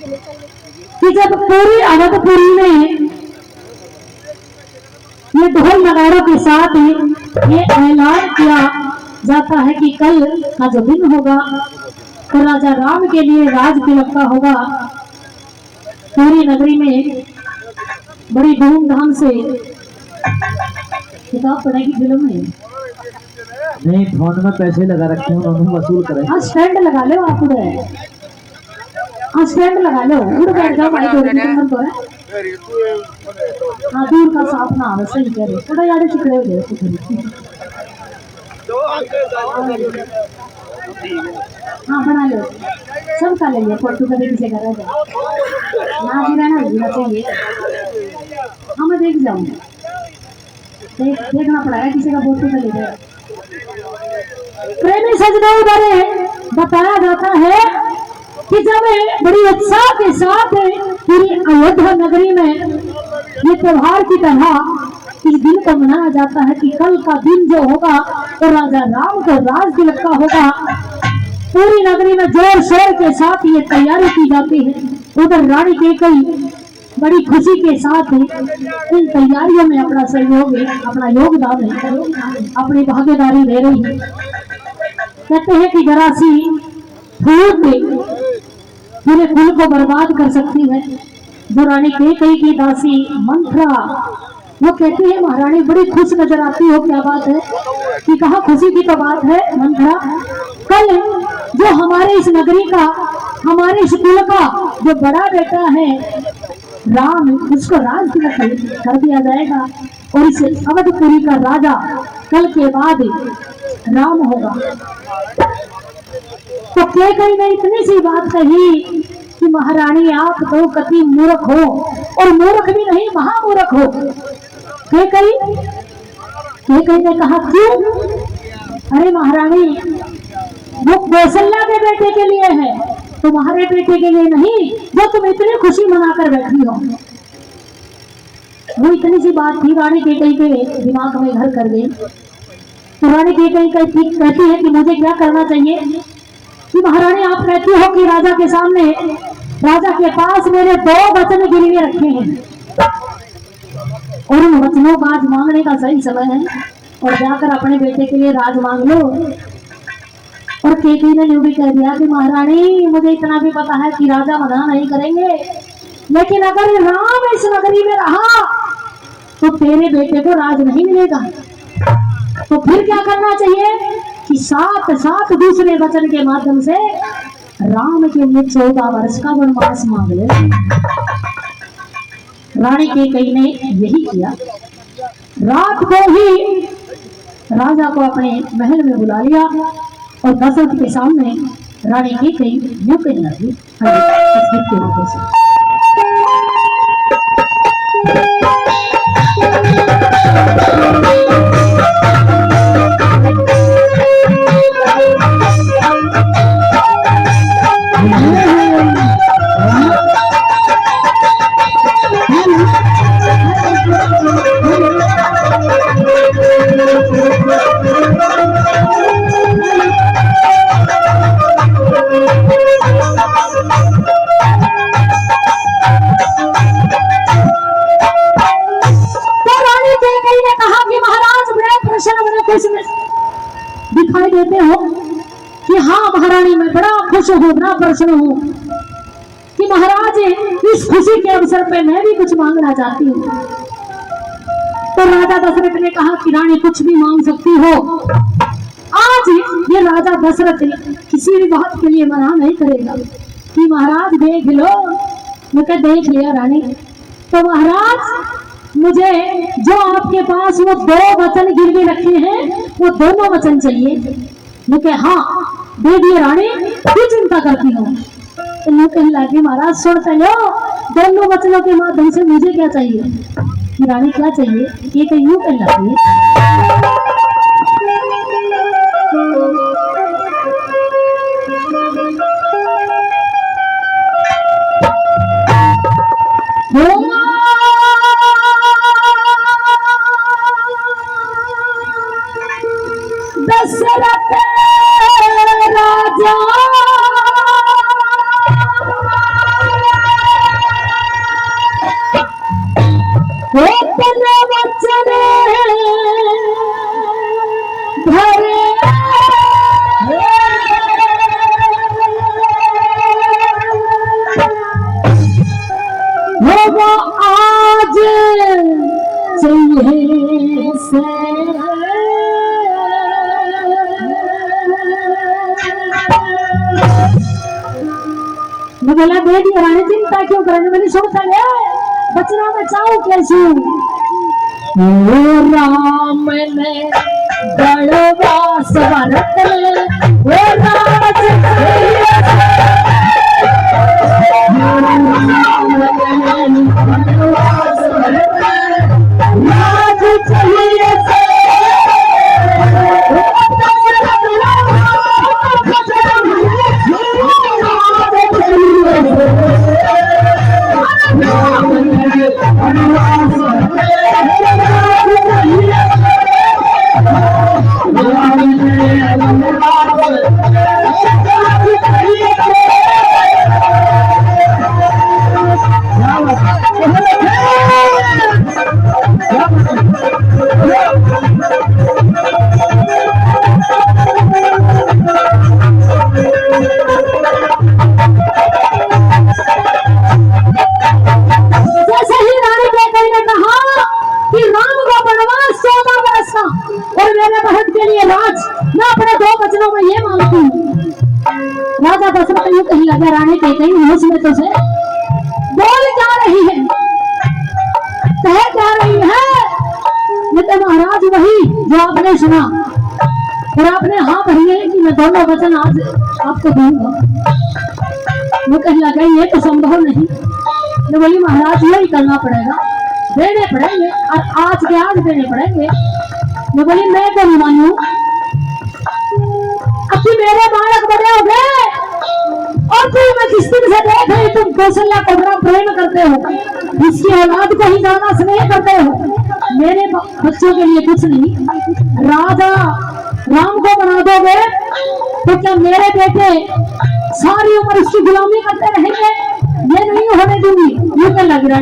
कि जब पूरी अवधपुरी में ये ढोल नगाड़ों के साथ ये ऐलान किया जाता है कि कल का जो दिन होगा तो राजा राम के लिए राज तिलक का होगा। पूरी नगरी में बड़ी धूमधाम से किताब पढ़ेगी फिल्म में नहीं, फोन में पैसे लगा रखे हैं, उन्होंने वसूल करे। हाँ स्टैंड लगा लो आप उधर, हाँ स्टैंड लगा लो, उड़ बैठ जाओ भाई तो है। हाँ दूर का साफ ना आवे, सही कह रहे, थोड़ा यार चिकड़े हो गए। हाँ बना लो, सब का ले लिया, फोटो कभी किसी का रह जाए ना भी रहना चाहिए। हाँ मैं देख जाऊंगा, देखना पड़ेगा किसी का फोटो का ले जाए। प्रेमी सजनों द्वारा बताया जाता है कि जब बड़ी उत्साह के साथ पूरी अयोध्या नगरी में ये त्योहार की तरह इस दिन को मनाया जाता है कि कल का दिन जो होगा तो राजा राम को राज तिलक का होगा। पूरी नगरी में जोर शोर के साथ ये तैयारी की जाती है। उधर रानी कैकेयी बड़ी खुशी के साथ इन तैयारियों में अपना सहयोग है, अपना योगदान है, अपनी भागीदारी दे रही है। कहते हैं कि गरासी फूल पूरे कुल को बर्बाद कर सकती है। जो रानी कैकेयी की दासी मंथरा, वो कहती है महारानी बड़ी खुश नजर आती हो, क्या बात है? कि कहा खुशी की तो बात है मंथरा, कल जो हमारे इस नगरी का, हमारे इस कुल का जो बड़ा बेटा है राम, उसको राज तिलक कर दिया जाएगा और इस अवधपुरी का राजा कल के बाद राम होगा। तो कैकेयी ने इतनी सी बात कही कि महारानी आप तो कति मूर्ख हो, और मूर्ख भी नहीं महामूर्ख हो। कैकेयी ने कहा क्यों? अरे महारानी वो कौशल्या के बेटे के लिए है, तुम्हारे बेटे के लिए नहीं, जो तुम इतनी खुशी मनाकर बैठी हो। वो इतनी सी बात थी, रानी कैकेयी के दिमाग में घर कर गई। तो रानी कैकेयी कहती है कि मुझे क्या करना चाहिए? कि महारानी आप कहती हो कि राजा के सामने, राजा के पास मेरे 2 वचन गिरवी रखे हैं और उन वचनों का आज मांगने का सही समय है, और जाकर अपने बेटे के लिए राज मांग लो। और कैकेयी ने यूं भी कह दिया कि महारानी मुझे इतना भी पता है कि राजा मना नहीं करेंगे, लेकिन अगर राम इस नगरी में रहा तो तेरे बेटे को राज नहीं मिलेगा। तो फिर क्या करना चाहिए कि 7 दूसरे वचन के माध्यम से राम के लिए 14 वर्ष का वनवास मांग ले। रानी कैकेयी ने यही किया। रात को ही राजा को अपने महल में बुला लिया और दशरथ के सामने रानी कैकेयी यूं कहने लगी के रूप से, दिखाई देते हो कि हाँ महारानी मैं बड़ा खुश हूँ, बड़ा प्रसन्न हूँ कि महाराज इस खुशी के अवसर पे मैं भी कुछ मांगना चाहती हूँ। तो राजा दशरथ ने कहा कि रानी कुछ भी मांग सकती हो। आज ये राजा दशरथ किसी भी बात के लिए मना नहीं करेगा कि महाराज देख लो। मैं कह देख लिया रानी। तो महाराज मुझे जो आपके पास वो 2 वचन गिरवी रखे हैं वो दोनों वचन चाहिए। मुझे हाँ दे दिए रानी, क्यों चिंता करती हो? तो यूं कहने लगी महाराज सुनते लो, दोनों वचनों के माध्यम से मुझे क्या चाहिए? कि रानी क्या चाहिए? ये तो यूं कहने लगी दशरथ राजा मैं बोला दे दी रानी चिंता क्यों करने मैंने सुनता ले बचना में चाहूं कैसे ओ राम ने बड़वा स्वरत ओ राज चाहिए राजा दशरथ यूं कही लगा रानी कही होश में तो से बोल क्या रही है कह क्या रही है ये तो महाराज वही जो आपने सुना और आपने हाँ भरी है कि मैं दोनों वचन आज आपको दूंगा वो कही लगा ये तो संभव नहीं मैं बोली महाराज यही करना पड़ेगा देने पड़ेंगे और आज के आज देने पड़ेंगे मैं बोली मैं तो नहीं मानू अब मेरे बालक बड़े हो गए और फिर मैं जिस दिन से देख रही तुम कौशल्या को बड़ा प्रेम करते हो इसकी औलाद को ही ज्यादा स्नेह करते हो मेरे बच्चों के लिए कुछ नहीं राजा राम को बना दोगे तो क्या मेरे बेटे सारी उम्र उसकी गुलामी करते रहेंगे ये नहीं होने दूंगी ये क्या लग रहा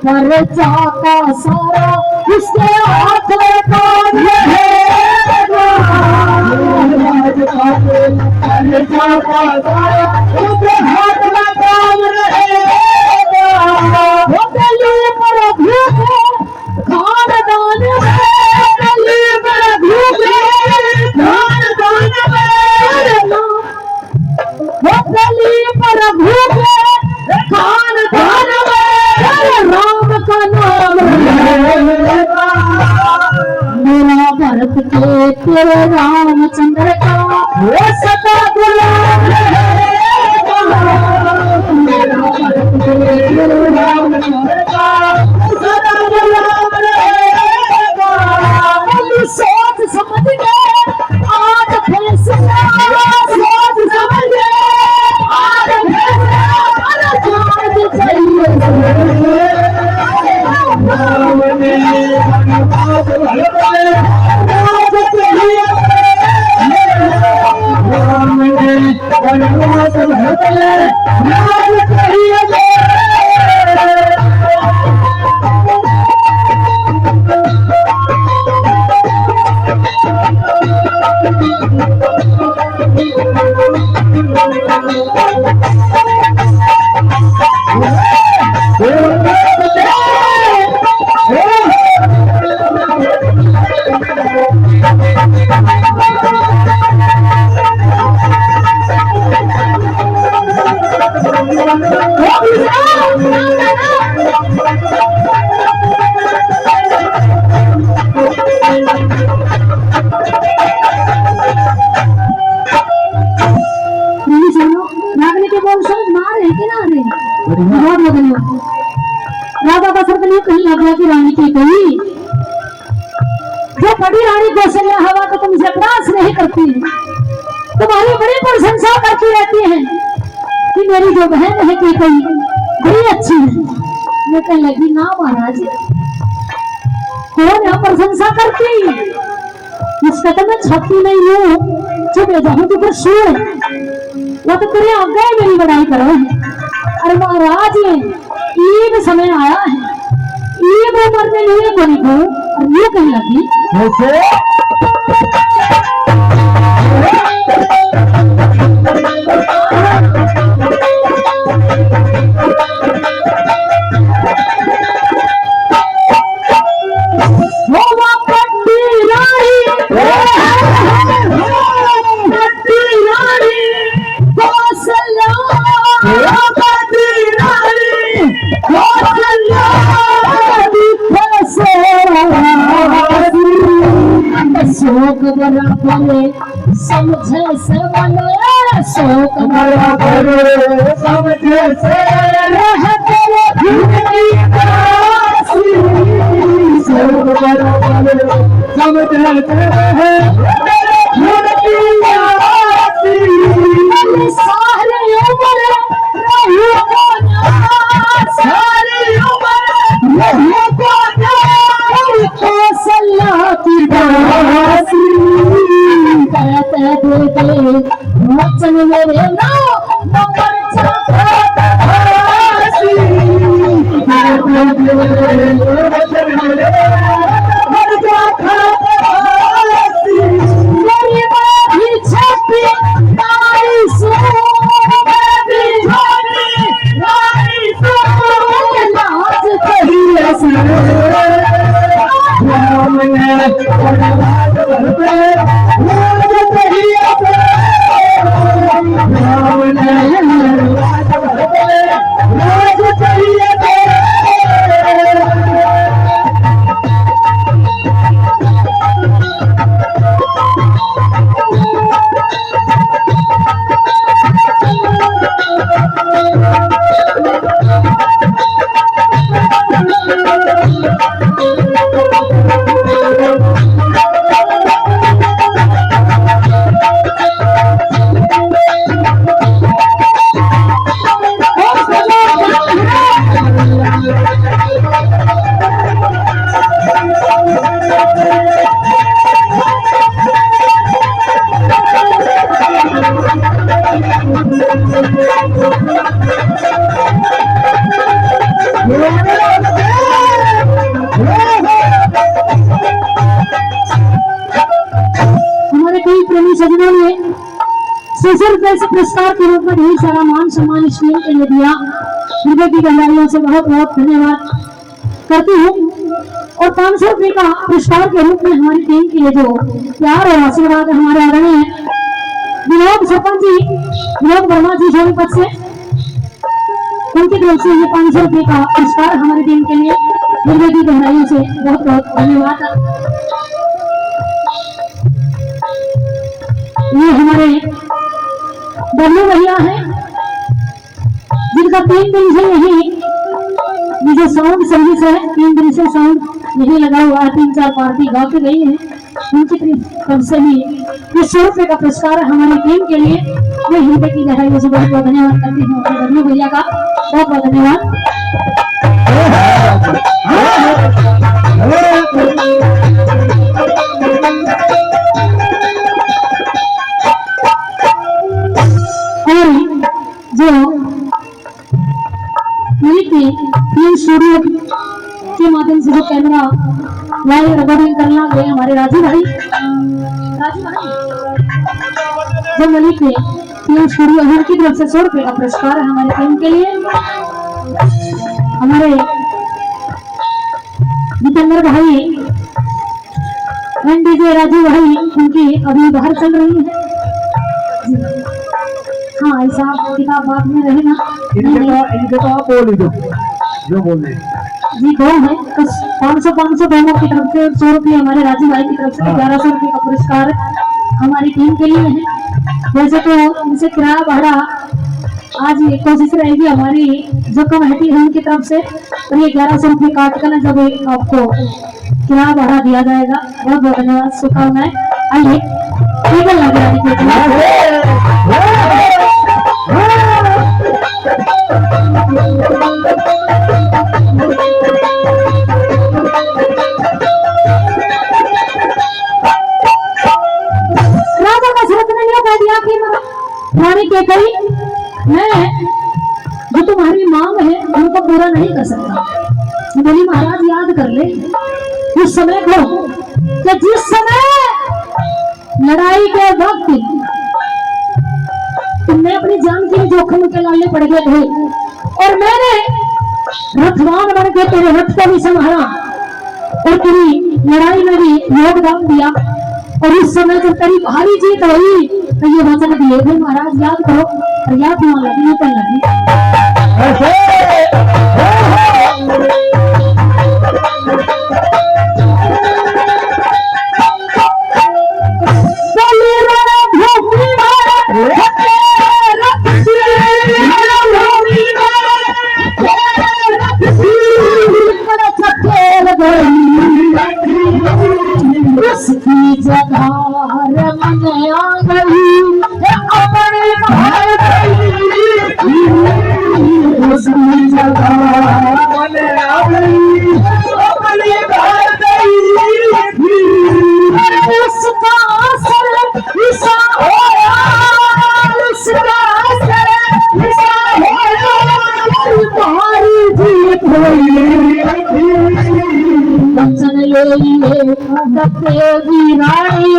पर जाता सारा उसके हाथ में काम है पर जाता सारा उसके हाथ में काम रहेगा वो गली पर भूखे खानदान में गली पर भूखे खानदान में वो गली पर भूखे खानदान में राम का नाम मेरा भरत के तेरे रामचंद्र का वो सदा गुलाम मेरा भरत के तेरे रामचंद्र का सदा गुलाम रहेगा सोच समझ के आज फैसला सोच समझ के आज फैसला चाहिए राजा दशरथ ने कही लगा कि रानी की कही जो बड़ी रानी कौशल्या हवा तो तुमसे अपराध नहीं करती है तुम्हारी बड़ी प्रशंसा करती रहती है कि मेरी जो बहन है कि कही बड़ी अच्छी है मैं कहने लगी ना महाराज कौन यहाँ प्रशंसा करती इस कदम में छपती नहीं हूँ जो बेजाहूं तो फिर सुन वो तो तेरे आगे मेरी बड़ाई करो है। अरे महाराज ईद समय आया है, ईद उम्र में लिए बनी को और ये कहीं लगी शोक बराबर समझे से वाले शोक बराबर समझे से रहते शोक बराबर समझे से सारे उम्र रही सारी उम्र रही कौशल्या की दासी कहते दे वचन मेरे नाम नंबर चासी वचन मेरे मर जा खासी मेरी बात छपी नारी सो मेरी छोटी नारी सो लाज कही ऐसी पुरस्कार के रूप में ढेर सारा मान सम्मान इस टीम के लिए दिया। हृदय की गहराइयों से बहुत बहुत धन्यवाद करती हूँ। और 500 रुपये का पुरस्कार के रूप में हमारी टीम के लिए जो प्यार और आशीर्वाद हमारे आदरणीय विनोद सरपंच जी विनोद वर्मा जी सोनीपत से, उनकी तरफ से ये 500 रुपये का पुरस्कार हमारी टीम के लिए हृदय की गहराइयों से बहुत बहुत धन्यवाद। ये हमारे बल्लू भैया है जिनका 3 दिन से यही ये जो साउंड सर्विस है 3 दिन से साउंड यही लगा हुआ है, 3-4 पार्टी गा के गई है। उनकी तरफ से भी ये 100 रुपये का पुरस्कार हमारी टीम के लिए मैं हृदय की गहराइयों से बहुत बहुत धन्यवाद करती हूँ अपने बल्लू भैया का बहुत बहुत धन्यवाद। जो फिल्म स्टूडियो के माध्यम से जो कैमरा लाइव रिकॉर्डिंग करना गए हमारे राजू भाई जो मलिक फिल्म स्टूडियो है उनकी तरफ से 100 रुपये का पुरस्कार है हमारे टीम के लिए। हमारे जितेंद्र भाई एंड डीजे राजू भाई उनकी अभी बाहर चल रही है। हाँ ऐसा किताब बात में रहेगा इनके तो आप बोल ही दो जो बोल रहे जी दो है 500 दोनों की तरफ से 100 रुपये हमारे राजू भाई की तरफ से 1100 रुपये का पुरस्कार हमारी टीम के लिए है। वैसे तो इनसे किराया भाड़ा आज ये कोशिश रहेगी हमारी जो कमेटी है उनकी तरफ से, और ये 1100 रुपये काट कर जब आपको किराया भाड़ा दिया जाएगा। बहुत बहुत धन्यवाद, शुभकामनाएं। आइए टेबल लगा कह दिया कि रानी के कई मैं जो तुम्हारी मांग है उनको पूरा नहीं कर सकता। बोली महाराज याद कर ले उस समय को कि जिस समय लड़ाई के वक्त तुमने अपनी जान के जोखिम के लाले पड़ गए थे और मैंने रथवान बन के तेरे रथ को भी संभाला और तेरी लड़ाई में भी योगदान दिया और उस समय जब तेरी भारी जीत हुई तो ये वचन दिए थे महाराज याद करो और याद ना लगी तो लगी। उसकी जगह रमन आ गई अपने घर उसकी जगह रमन आ गई अपने घर उसका असर ऐसा होया उसका असर ऐसा होया तुम्हारी जीत हुई वचन ले लिए देवी रानी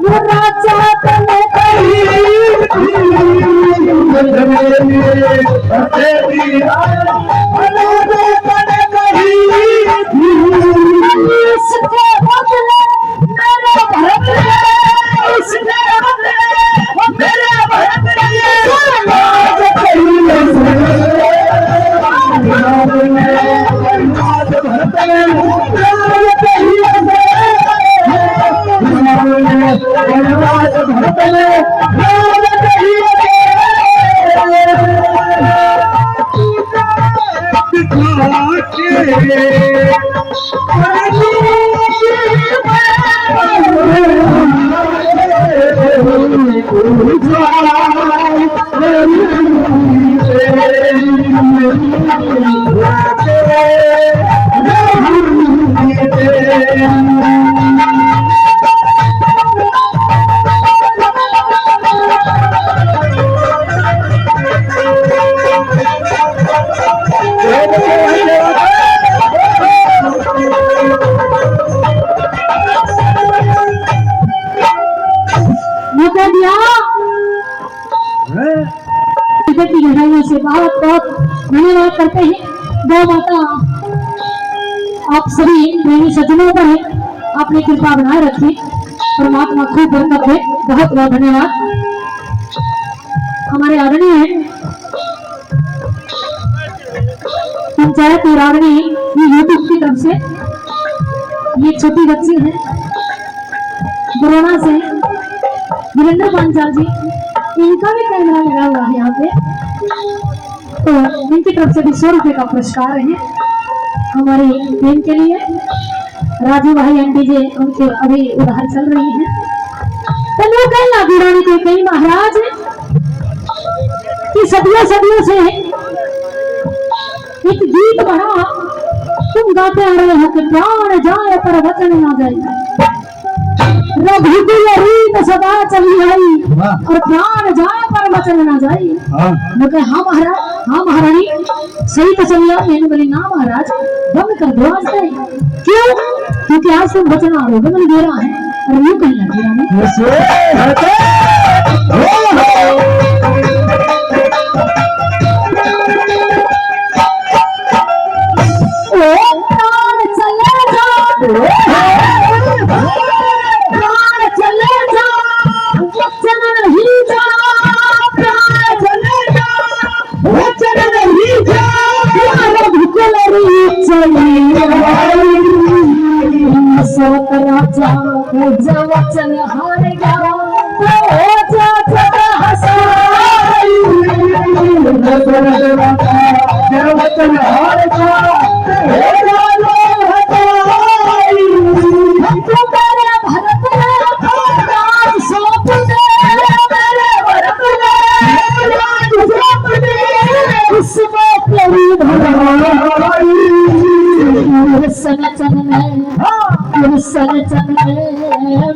राजा तने इसके बदले मेरे भरत इसके बदले मेरे भरत से बहुत बहुत धन्यवाद करते हैं। गौ माता आप सभी प्रेमी सज्जनों पर है, आपने कृपा बनाए रखी, परमात्मा खूब बरकत है। बहुत बहुत धन्यवाद। हमारे आदरणीय है पंचायत और आदरणीय यूट्यूब की तरफ से ये छोटी बच्ची है बुराना से वीरेंद्र पांचाल जी, इनका भी कैमरा लगा हुआ है यहाँ पे, तो इनकी तरफ से भी 100 रुपए का पुरस्कार है हमारी टीम के लिए। राजू भाई आंटी जी उनके अभी उधार चल रही है। तो लोग कहना बुरानी के कई महाराज की सदियों सदियों से एक गीत बना तुम गाते आ रहे हो कि प्राण जाए पर वचन ना जाए, रघुकुल रीत सदा चली आई और प्राण जाए पर वचन ना जाए। हाँ महाराज, हाँ महारानी सही तो चलिए। मैंने बोली ना महाराज बंद कर दो आज तक। क्यों? क्योंकि आज तुम वचन आ रहे हो, मैंने दे रहा है और यूं कहना वचन हार गया वचन हार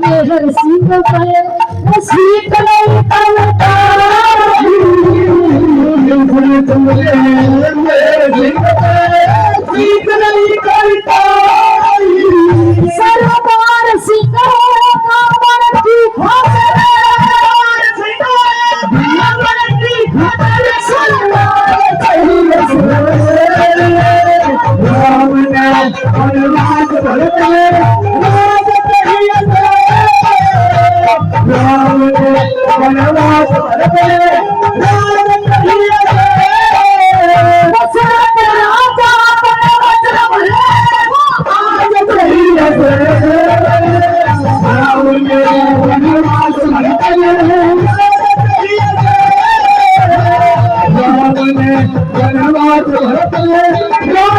मेहर सिंह पे सीख नहीं वनवास भरत ले राज करिए दशरथ राजा अपने वचन भरे आज करिए राम ने वनवास भरत ले राम ने वनवास भरत ले